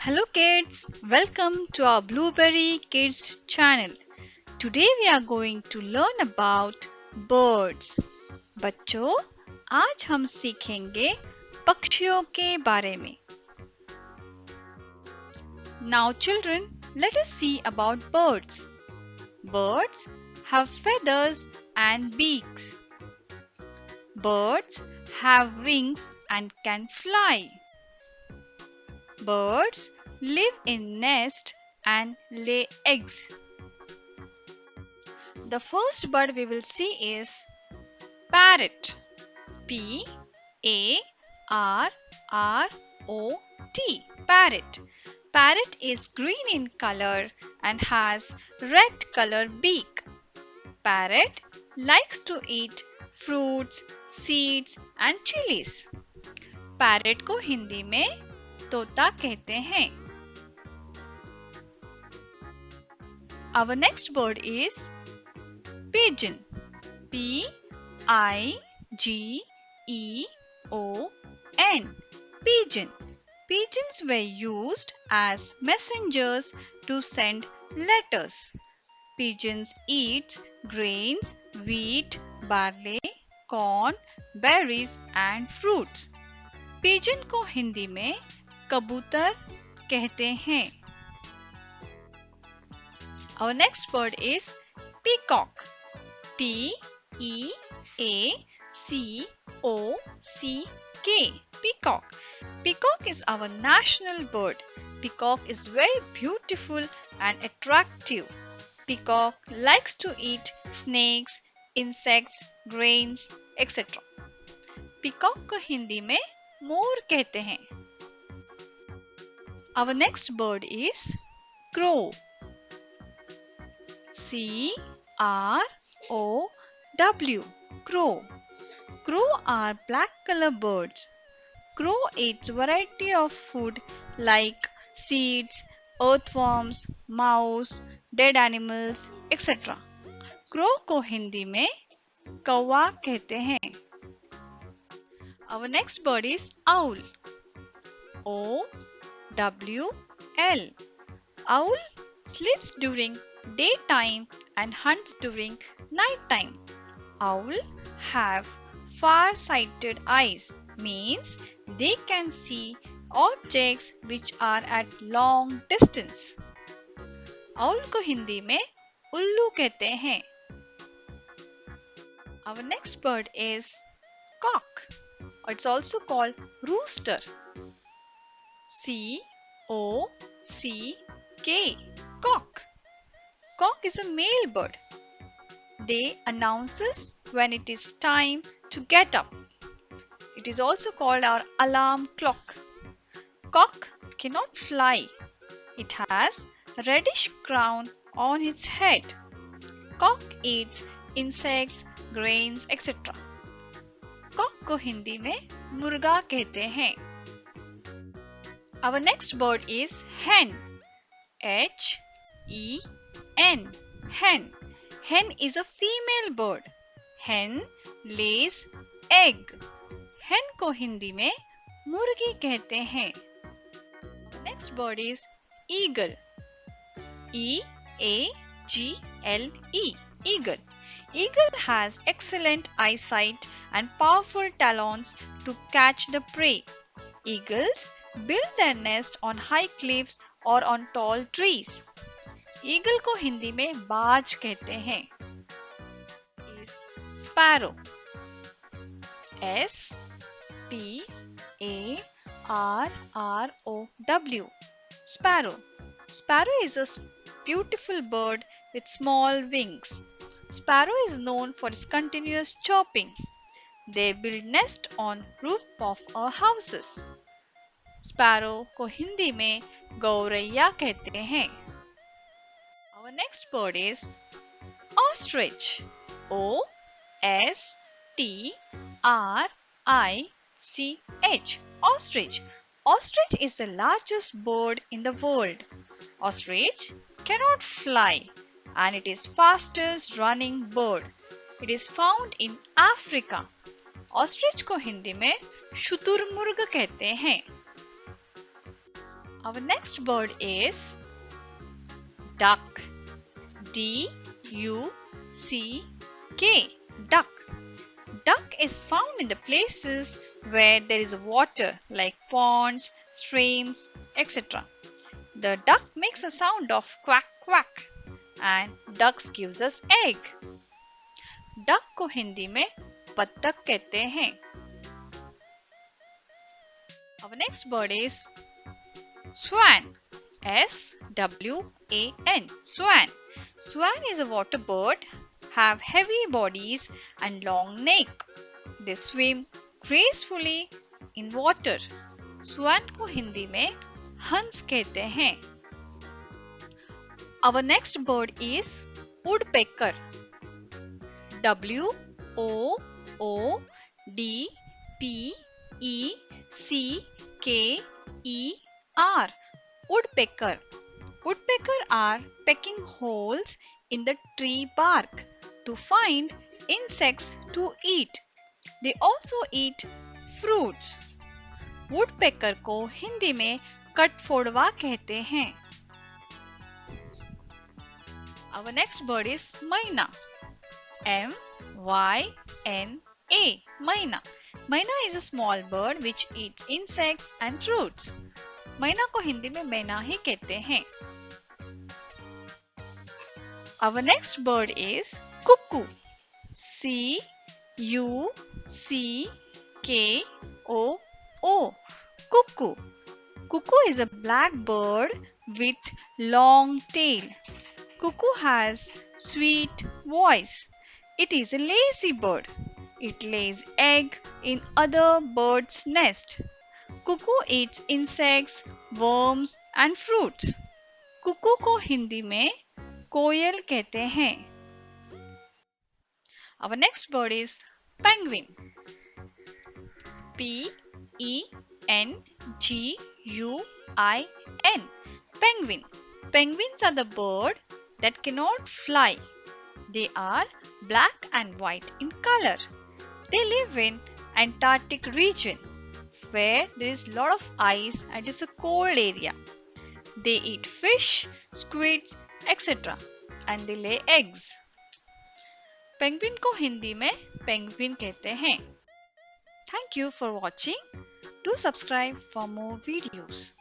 Hello kids, welcome to our Blueberry Kids channel. Today we are going to learn about birds. बच्चों, आज हम सीखेंगे पक्षियों के बारे में. Now children, let us see about birds. Birds have feathers and beaks. Birds have wings and can fly. Birds live in nests and lay eggs. The first bird we will see is parrot. Parrot. Parrot. Parrot is green in color and has red color beak. Parrot likes to eat fruits, seeds and chilies. Parrot को हिंदी में तोता कहते हैं. Our next bird is pigeon. Pigeon. Pigeon. Pigeons were used as messengers to send letters. Pigeons eat grains, wheat, barley, corn, berries and fruits. Pigeon को हिंदी में कबूतर कहते हैं. Our next bird is peacock. Peacock. Peacock. Peacock is our national bird. Peacock is very beautiful and attractive. Peacock likes to eat snakes, insects, grains, etc. Peacock को हिंदी में मोर कहते हैं. Our next bird is crow. C-R-O-W. Crow. Crow are black color birds. Crow eats variety of food like seeds, earthworms, mouse, dead animals, etc. Crow को हिंदी में कौवा कहते हैं. Our next bird is owl. O-W-L. Owl sleeps during daytime and hunts during nighttime. Owl have far-sighted eyes, means they can see objects which are at long distance. Owl को हिंदी में उल्लू कहते हैं. Our next bird is cock. It's also called rooster. C-O-C-K. Cock. Cock is a male bird. They announces when it is time to get up. It is also called our alarm clock. Cock cannot fly. It has a reddish crown on its head. Cock eats insects, grains, etc. Cock को हिंदी में मुर्गा कहते हैं. Our next bird is hen. H-E-N. Hen. Hen is a female bird. Hen lays egg. Hen को हिंदी में मुर्गी कहते हैं. The next bird is eagle. E-A-G-L-E. Eagle. Eagle has excellent eyesight and powerful talons to catch the prey. Eagles build their nest on high cliffs or on tall trees. Eagle को हिंदी में बाज कहते हैं. Is sparrow. S-P-A-R-R-O-W. Sparrow. Sparrow is a beautiful bird with small wings. Sparrow is known for its continuous chirping. They build nest on roof of our houses. Sparrow को हिंदी में गौरैया कहते हैं. Our next bird is ostrich. O-S-T-R-I-C-H. Ostrich. Ostrich is the largest bird in the world. Ostrich cannot fly and it is fastest running bird. It is found in Africa. Ostrich को हिंदी में शुतुरमुर्ग कहते हैं. Our next bird is duck. D-U-C-K. Duck. Duck is found in the places where there is water like ponds, streams, etc. The duck makes a sound of quack quack and ducks gives us egg. Duck को हिंदी में बत्तख कहते हैं. Our next bird is swan. S-W-A-N. Swan. Swan is a water bird, have heavy bodies and long neck. They swim gracefully in water. Swan को हिंदी में हंस कहते हैं. Our next bird is woodpecker. W-O-O-D-P-E-C-K-E-R. Woodpecker. Woodpecker are pecking holes in the tree bark to find insects to eat. They also eat fruits. Woodpecker को हिंदी में कटफोड़वा कहते हैं. Our next bird is मैना. M-Y-N-A. Maina. Maina is a small bird which eats insects and fruits. मैना को हिंदी में मैना ही कहते हैं. Our next bird is cuckoo. C-U-C-K-O-O. Cuckoo. Cuckoo is a black bird with long tail. Cuckoo has sweet voice. It is a lazy bird. It lays egg in other birds' nest. Cuckoo eats insects, worms and fruits. Cuckoo को हिंदी में कोयल कहते हैं. Our next bird is penguin. P-E-N-G-U-I-N. Penguin. Penguins are the bird that cannot fly. They are black and white in color. They live in Antarctic region where there is a lot of ice and it's a cold area. They eat fish, squids, etc. and they lay eggs. Penguin को हिंदी में penguin कहते हैं. Thank you for watching. Do subscribe for more videos.